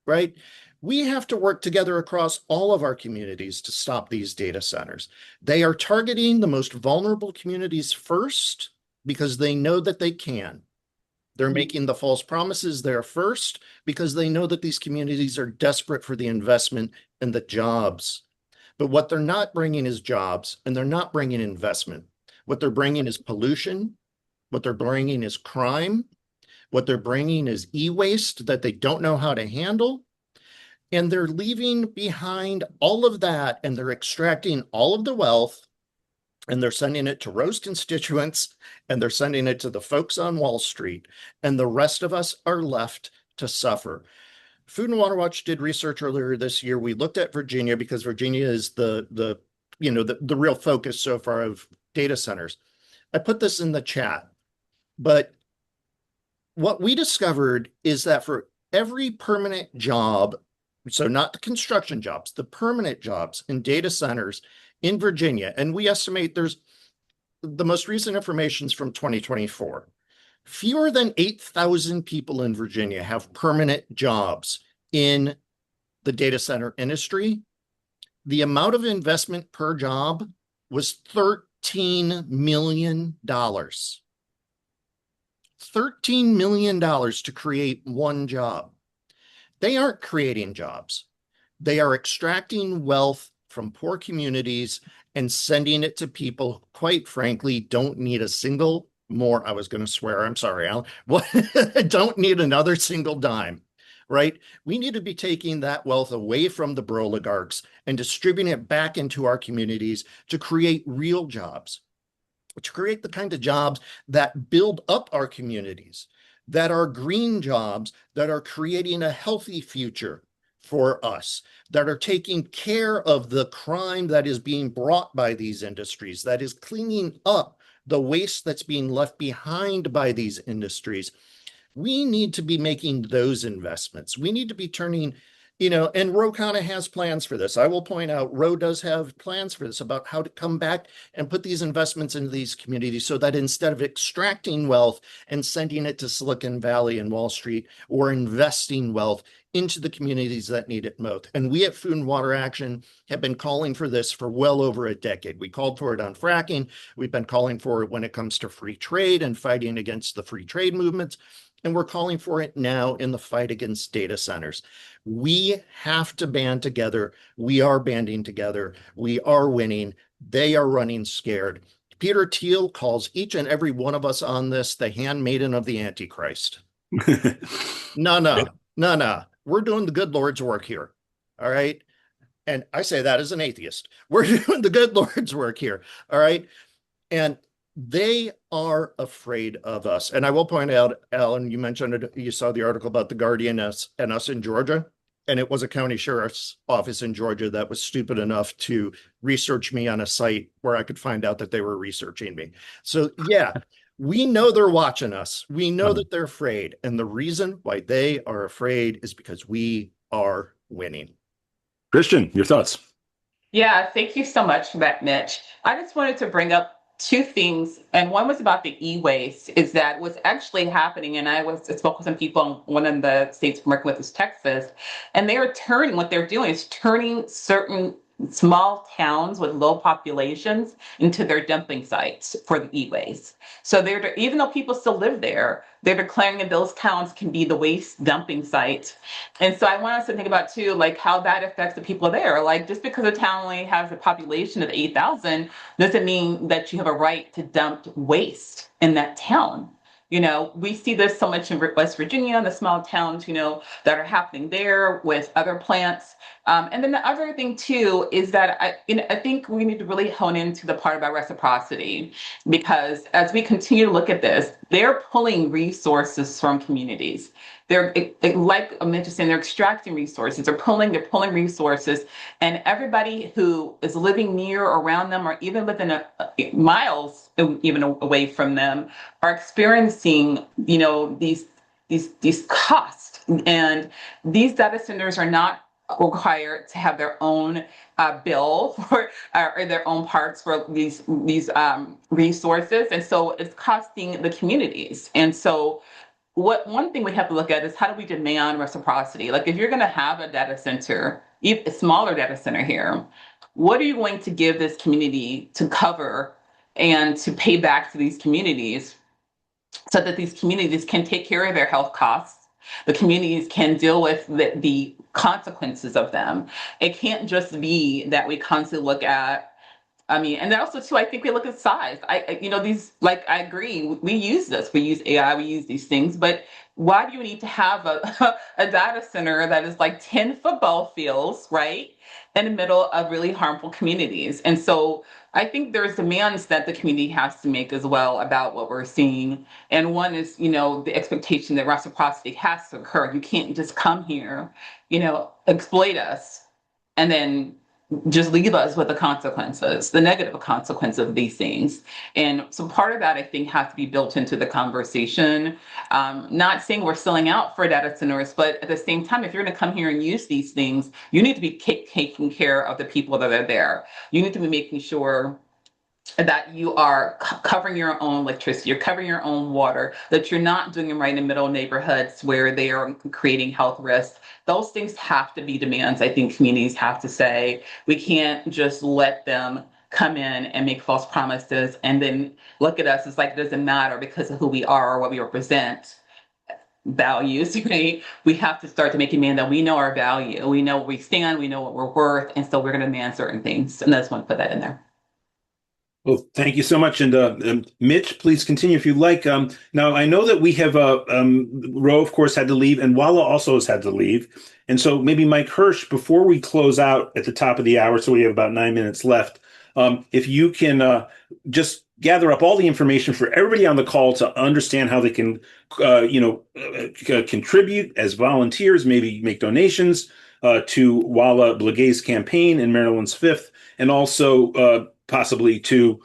right? We have to work together across all of our communities to stop these data centers. They are targeting the most vulnerable communities first because they know that they can. They're making the false promises there first because they know that these communities are desperate for the investment and the jobs. But what they're not bringing is jobs, and they're not bringing investment. What they're bringing is pollution. What they're bringing is crime. What they're bringing is e-waste that they don't know how to handle. And they're leaving behind all of that, and they're extracting all of the wealth, and they're sending it to Ro's constituents, and they're sending it to the folks on Wall Street, and the rest of us are left to suffer. Food and Water Watch did research earlier this year. We looked at Virginia because Virginia is the real focus so far of data centers. I put this in the chat, but what we discovered is that for every permanent job, so not the construction jobs, the permanent jobs in data centers in Virginia, and we estimate there's the most recent information is from 2024. Fewer than 8,000 people in Virginia have permanent jobs in the data center industry. The amount of investment per job was $13 million. $13 million to create one job. They aren't creating jobs. They are extracting wealth from poor communities and sending it to people who, quite frankly, don't need a single more. I was going to swear. I'm sorry, Alan. Don't need another single dime, right? We need to be taking that wealth away from the oligarchs and distributing it back into our communities to create real jobs, to create the kind of jobs that build up our communities, that are green jobs, that are creating a healthy future for us, that are taking care of the crime that is being brought by these industries, that is cleaning up the waste that's being left behind by these industries. We need to be making those investments. We need to be turning, and Ro Khanna has plans for this. I will point out, Ro does have plans for this about how to come back and put these investments into these communities so that instead of extracting wealth and sending it to Silicon Valley and Wall Street, or investing wealth into the communities that need it most. And we at Food and Water Action have been calling for this for well over a decade. We called for it on fracking. We've been calling for it when it comes to free trade and fighting against the free trade movements. And we're calling for it now in the fight against data centers. We have to band together. We are banding together. We are winning. They are running scared. Peter Thiel calls each and every one of us on this the handmaiden of the Antichrist. No. We're doing the good Lord's work here. All right. And I say that as an atheist. We're doing the good Lord's work here. All right. And they are afraid of us. And I will point out, Alan, you mentioned it, you saw the article about the Guardian and us in Georgia. And it was a county sheriff's office in Georgia that was stupid enough to research me on a site where I could find out that they were researching me. So yeah, we know they're watching us. We know that they're afraid. And the reason why they are afraid is because we are winning.
Christian, your thoughts?
Yeah, thank you so much for that, Mitch. I just wanted to bring up two things, and one was about the e-waste, is that what's actually happening, and I spoke with some people in one of the states I'm working with is Texas, and what they're doing is turning certain small towns with low populations into their dumping sites for the e-waste. So even though people still live there, they're declaring that those towns can be the waste dumping sites. And so I want us to think about too, like how that affects the people there. Like just because a town only has a population of 8,000 doesn't mean that you have a right to dump waste in that town. We see this so much in West Virginia, and the small towns, that are happening there with other plants. And then the other thing too is that I think we need to really hone into the part about reciprocity, because as we continue to look at this, they're pulling resources from communities. They're like I mentioned, saying they're extracting resources. They're pulling resources, and everybody who is living near or around them, or even within miles even away from them, are experiencing these costs. And these data centers are not required to have their own bill or their own parts for these resources, and so it's costing the communities. And so one thing we have to look at is, how do we demand reciprocity? Like if you're going to have a data center, a smaller data center here, what are you going to give this community to cover and to pay back to these communities so that these communities can take care of their health costs? The communities can deal with the consequences of them. It can't just be that we constantly look at, and then also too, I think we look at size. I agree. We use this. We use AI. We use these things. But why do you need to have a data center that is like 10 football fields, right, in the middle of really harmful communities? And so I think there's demands that the community has to make as well about what we're seeing. And one is, the expectation that reciprocity has to occur. You can't just come here, exploit us, and then just leave us with the consequences, the negative consequences of these things. And so part of that, I think, has to be built into the conversation. Not saying we're selling out for data centers, but at the same time, if you're going to come here and use these things, you need to be taking care of the people that are there. You need to be making sure that you are covering your own electricity, you're covering your own water, that you're not doing them right in the middle neighborhoods where they are creating health risks. Those things have to be demands. I think communities have to say, we can't just let them come in and make false promises and then look at us as like it doesn't matter because of who we are or what we represent. Values, right? We have to start to make a demand that we know our value, we know where we stand, we know what we're worth, and so we're going to demand certain things. And I just want to put that in there.
Well, thank you so much. And Mitch, please continue if you'd like. Now, I know that we have Ro, of course, had to leave, and Wala also has had to leave. And so maybe Mike Hirsch, before we close out at the top of the hour, so we have about 9 minutes left, if you can just gather up all the information for everybody on the call to understand how they can, contribute as volunteers, maybe make donations to Wala Blegay's campaign in Maryland's 5th, and also possibly to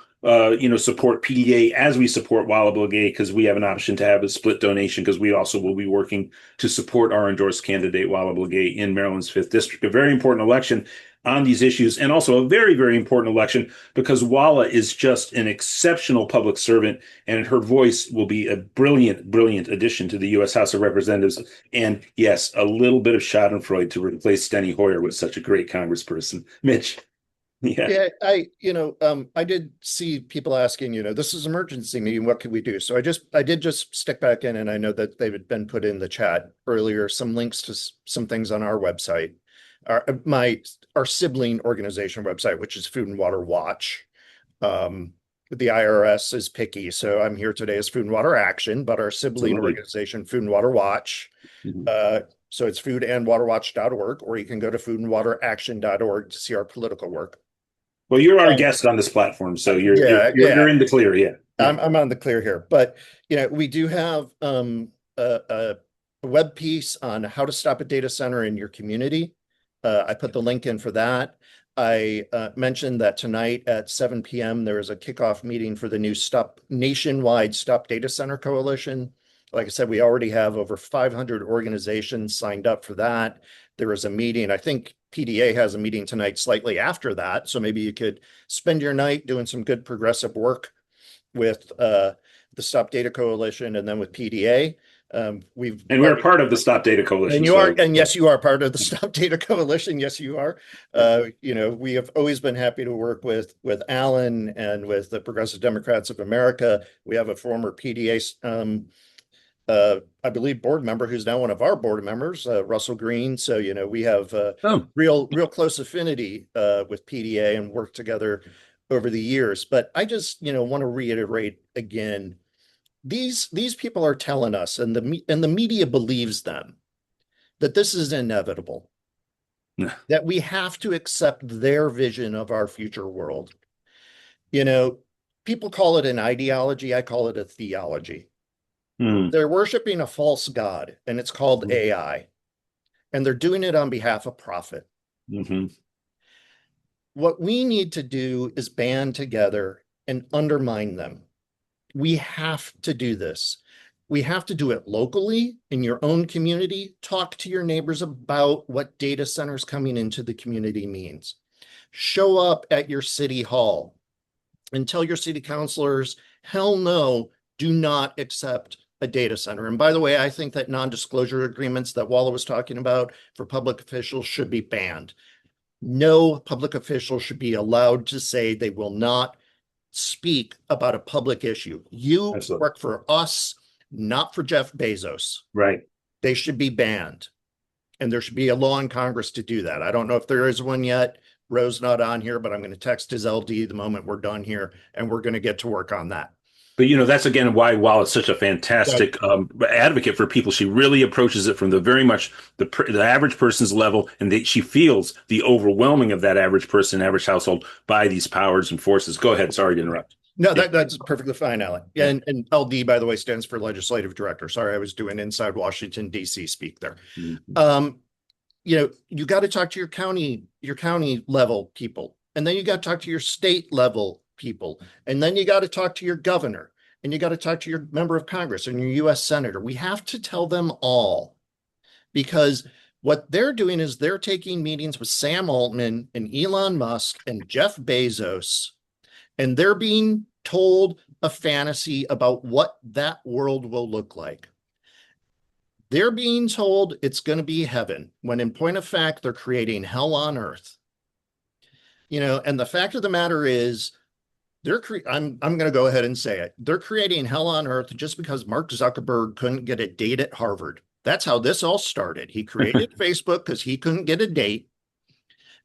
support PDA as we support Wala Blegay, because we have an option to have a split donation, because we also will be working to support our endorsed candidate Wala Blegay in Maryland's 5th district. A very important election on these issues, and also a very, very important election because Wala is just an exceptional public servant, and her voice will be a brilliant, brilliant addition to the U.S. House of Representatives. And yes, a little bit of Schadenfreude to replace Steny Hoyer with such a great congressperson. Mitch.
Yeah, I did see people asking, this is emergency meeting, what can we do? So I did just stick back in, and I know that they had been put in the chat earlier, some links to some things on our website, our sibling organization website, which is Food and Water Watch. The IRS is picky, so I'm here today as Food and Water Action, but our sibling organization, Food and Water Watch. So it's foodandwaterwatch.org, or you can go to foodandwateraction.org to see our political work.
Well, you're our guest on this platform, so you're in the clear. Yeah.
I'm on the clear here, but we do have a web piece on how to stop a data center in your community. I put the link in for that. I mentioned that tonight at 7 p.m. there is a kickoff meeting for the new nationwide Stop Data Center Coalition. Like I said, we already have over 500 organizations signed up for that. There is a meeting. I think PDA has a meeting tonight slightly after that. So maybe you could spend your night doing some good progressive work with the Stop Data Coalition and then with PDA.
We're part of the Stop Data Coalition.
And yes, you are part of the Stop Data Coalition. Yes, you are. We have always been happy to work with Alan and with the Progressive Democrats of America. We have a former PDA I believe board member who's now one of our board members, Russell Green. So, we have real close affinity with PDA and work together over the years. But I just, want to reiterate again, these people are telling us, and the media believes them, that this is inevitable, that we have to accept their vision of our future world. People call it an ideology. I call it a theology. They're worshiping a false god, and it's called AI, and they're doing it on behalf of profit. What we need to do is band together and undermine them. We have to do this. We have to do it locally in your own community. Talk to your neighbors about what data centers coming into the community means. Show up at your city hall and tell your city councilors, hell no, do not accept a data center. And by the way, I think that non-disclosure agreements that Wala was talking about for public officials should be banned. No public official should be allowed to say they will not speak about a public issue. You work for us, not for Jeff Bezos.
Right.
They should be banned. And there should be a law in Congress to do that. I don't know if there is one yet. Ro's not on here, but I'm going to text his LD the moment we're done here, and we're going to get to work on that.
But, that's again why Wala's such a fantastic advocate for people. She really approaches it from the very much the average person's level, and she feels the overwhelming of that average person, average household by these powers and forces. Go ahead. Sorry to interrupt.
No, that's perfectly fine, Alan. And LD, by the way, stands for Legislative Director. Sorry, I was doing inside Washington, D.C. speak there. You got to talk to your county level people, and then you got to talk to your state level people, and then you got to talk to your governor, and you got to talk to your member of Congress and your U.S. senator. We have to tell them all, because what they're doing is they're taking meetings with Sam Altman and Elon Musk and Jeff Bezos, And they're being told a fantasy about what that world will look like. They're being told it's going to be heaven, when in point of fact, they're creating hell on earth. And the fact of the matter is, I'm going to go ahead and say it. They're creating hell on earth just because Mark Zuckerberg couldn't get a date at Harvard. That's how this all started. He created Facebook because he couldn't get a date.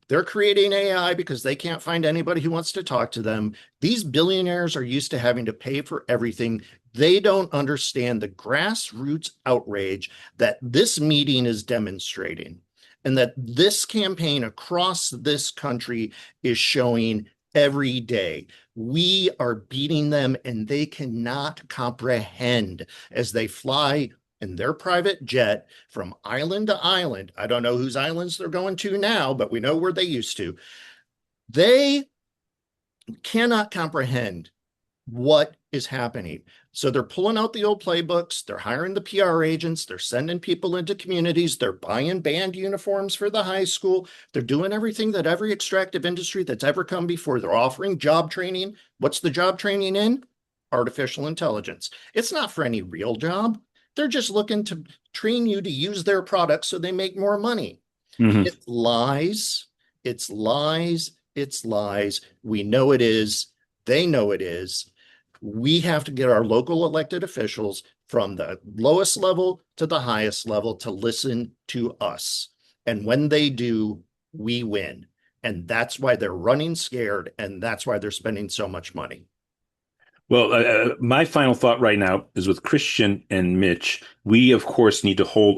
They're creating AI because they can't find anybody who wants to talk to them. These billionaires are used to having to pay for everything. They don't understand the grassroots outrage that this meeting is demonstrating, and that this campaign across this country is showing every day. We are beating them, and they cannot comprehend as they fly in their private jet from island to island. I don't know whose islands they're going to now, but we know where they used to. They cannot comprehend what is happening. So they're pulling out the old playbooks. They're hiring the PR agents. They're sending people into communities. They're buying band uniforms for the high school. They're doing everything that every extractive industry that's ever come before. They're offering job training. What's the job training in? Artificial intelligence. It's not for any real job. They're just looking to train you to use their products so they make more money.
Mm-hmm.
It's lies. It's lies. It's lies. We know it is. They know it is. We have to get our local elected officials from the lowest level to the highest level to listen to us. And when they do, we win. And that's why they're running scared. And that's why they're spending so much money.
Well, my final thought right now is with Christian and Mitch. We, of course, need to hold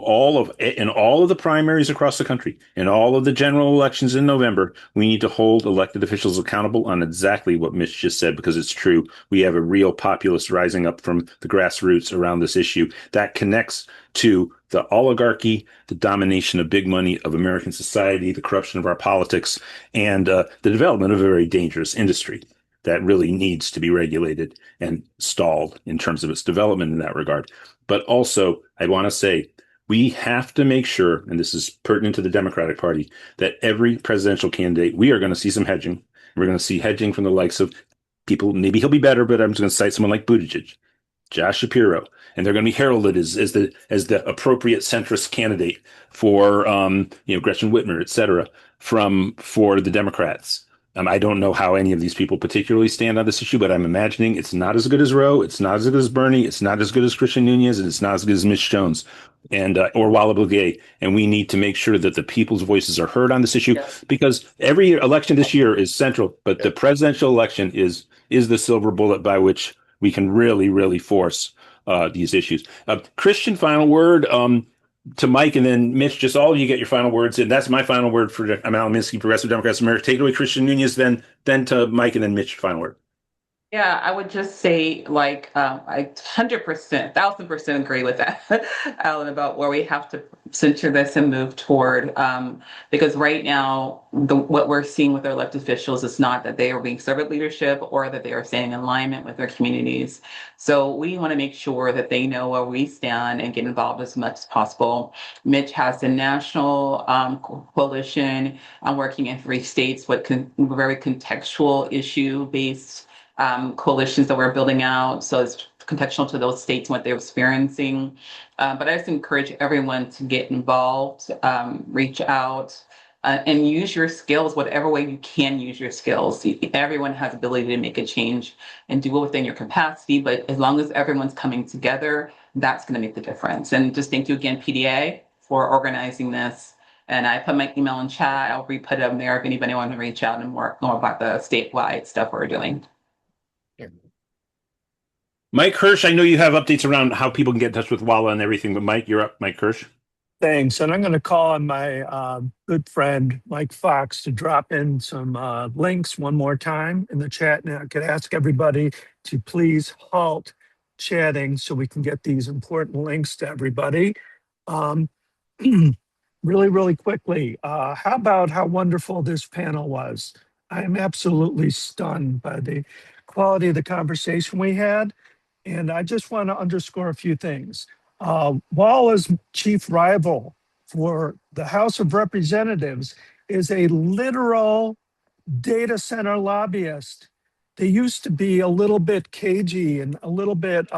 in all of the primaries across the country, in all of the general elections in November, we need to hold elected officials accountable on exactly what Mitch just said, because it's true. We have a real populace rising up from the grassroots around this issue that connects to the oligarchy, the domination of big money of American society, the corruption of our politics, and the development of a very dangerous industry that really needs to be regulated and stalled in terms of its development in that regard. But also, I want to say, we have to make sure, and this is pertinent to the Democratic Party, that every presidential candidate, we are going to see some hedging. We're going to see hedging from the likes of people, maybe he'll be better, but I'm just going to cite someone like Buttigieg, Josh Shapiro, and they're going to be heralded as the appropriate centrist candidate for Gretchen Whitmer, et cetera, for the Democrats. I don't know how any of these people particularly stand on this issue, but I'm imagining it's not as good as Ro, it's not as good as Bernie, it's not as good as Christian Nunes, and it's not as good as Mitch Jones and or Wala Blegay. And we need to make sure that the people's voices are heard on this issue, because every election this year is central, but the presidential election is the silver bullet by which we can really, really force these issues. Christian, final word. To Mike, and then Mitch, just all of you get your final words. And that's my final word I'm Alan Minsky, Progressive Democrats of America. Take it away, Christian Nunes, then to Mike, and then Mitch, final word.
Yeah, I would just say, I 100%, 1,000% agree with that, Alan, about where we have to center this and move toward. Because right now, what we're seeing with our elected officials is not that they are being servant leadership or that they are staying in alignment with their communities. So we want to make sure that they know where we stand and get involved as much as possible. Mitch has a national coalition working in 3 states with very contextual issue-based coalitions that we're building out. So it's contextual to those states and what they're experiencing. But I just encourage everyone to get involved, reach out, and use your skills, whatever way you can use your skills. Everyone has ability to make a change and do it within your capacity. But as long as everyone's coming together, that's going to make the difference. And just thank you again, PDA, for organizing this. And I put my email in chat. I'll re-put it up there if anybody wants to reach out and more about the statewide stuff we're doing.
Mike Hirsch, I know you have updates around how people can get in touch with Wala and everything, but Mike, you're up. Mike Hirsch.
Thanks. And I'm going to call on my good friend, Mike Fox, to drop in some links one more time in the chat. And I could ask everybody to please halt chatting so we can get these important links to everybody. Really, really quickly, how about how wonderful this panel was? I am absolutely stunned by the quality of the conversation we had. And I just want to underscore a few things. Wala's chief rival for the House of Representatives is a literal data center lobbyist. they used to be a little bit cagey and a little bit,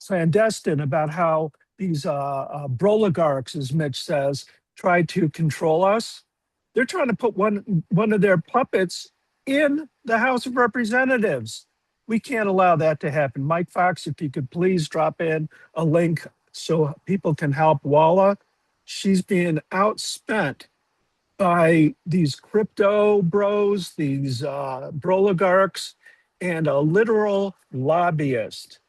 clandestine about how these oligarchs, as Mitch says, try to control us. They're trying to put one of their puppets in the House of Representatives. We can't allow that to happen. Mike Fox, if you could please drop in a link so people can help Wala. She's being outspent by these crypto bros, these oligarchs, and a literal lobbyist.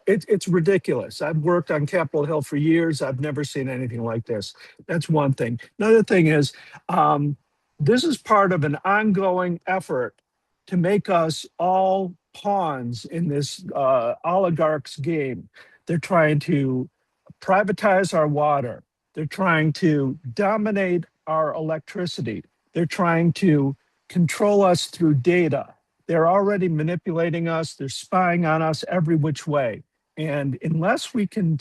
It's ridiculous. I've worked on Capitol Hill for years. I've never seen anything like this. That's one thing. Another thing is, this is part of an ongoing effort to make us all pawns in this oligarchs game. They're trying to privatize our water. They're trying to dominate our electricity. They're trying to control us through data. They're already manipulating us. They're spying on us every which way. And unless we can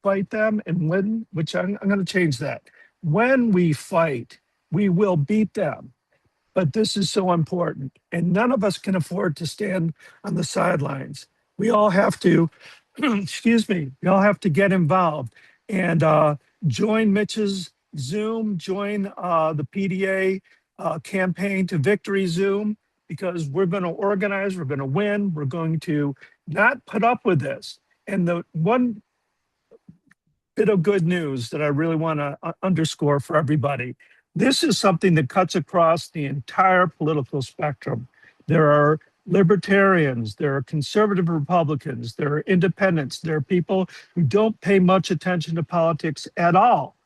fight them and win, which I'm going to change that. When we fight, we will beat them. But this is so important. And none of us can afford to stand on the sidelines. We all have to, excuse me, we all have to get involved and join Mitch's Zoom, join the PDA campaign to victory Zoom, because we're going to organize, we're going to win, we're going to not put up with this. And the one bit of good news that I really want to underscore for everybody, this is something that cuts across the entire political spectrum. There are libertarians, there are conservative Republicans, there are independents, there are people who don't pay much attention to politics at all,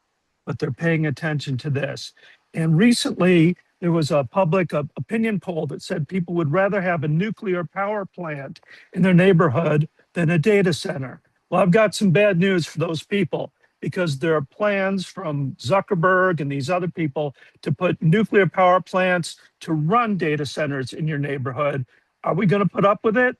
but they're paying attention to this. And recently, there was a public opinion poll that said people would rather have a nuclear power plant in their neighborhood than a data center. Well, I've got some bad news for those people, because there are plans from Zuckerberg and these other people to put nuclear power plants to run data centers in your neighborhood. Are we going to put up with it?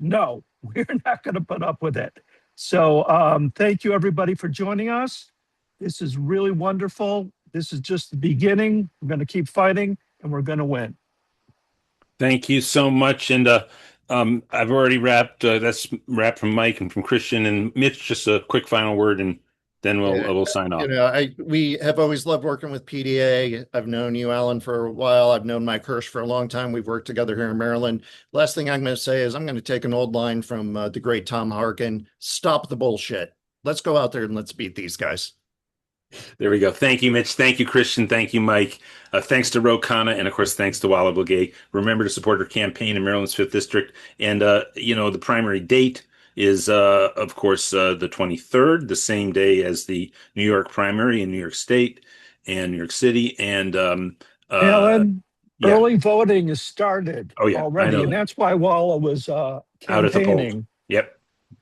No, we're not going to put up with it. So thank you, everybody, for joining us. This is really wonderful. This is just the beginning. We're going to keep fighting, and we're going to win.
Thank you so much. And I've already wrapped. That's wrap from Mike and from Christian and Mitch. Just a quick final word, and then we'll sign off.
We have always loved working with PDA. I've known you, Alan, for a while. I've known Mike Hirsch for a long time. We've worked together here in Maryland. Last thing I'm going to say is I'm going to take an old line from the great Tom Harkin: "Stop the bullshit. Let's go out there and let's beat these guys."
There we go. Thank you, Mitch. Thank you, Christian. Thank you, Mike. Thanks to Ro Khanna, and of course, thanks to Wala Blegay. Remember to support her campaign in Maryland's 5th District. And, the primary date is, of course, the 23rd, the same day as the New York primary in New York State and New York City. And
Alan, early voting has started already, and that's why Wala was
out at the polls. Yep.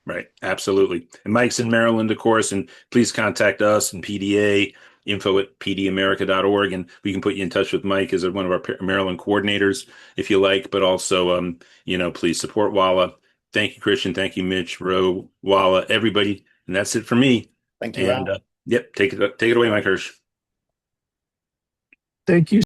Right. Absolutely. And Mike's in Maryland, of course, and please contact us and PDA, info@pdamerica.org. And we can put you in touch with Mike as one of our Maryland coordinators, if you like, but also, please support Wala. Thank you, Christian. Thank you, Mitch, Ro, Wala, everybody. And that's it for me.
Thank you.
And, take it away, Mike Hirsch.
Thank you.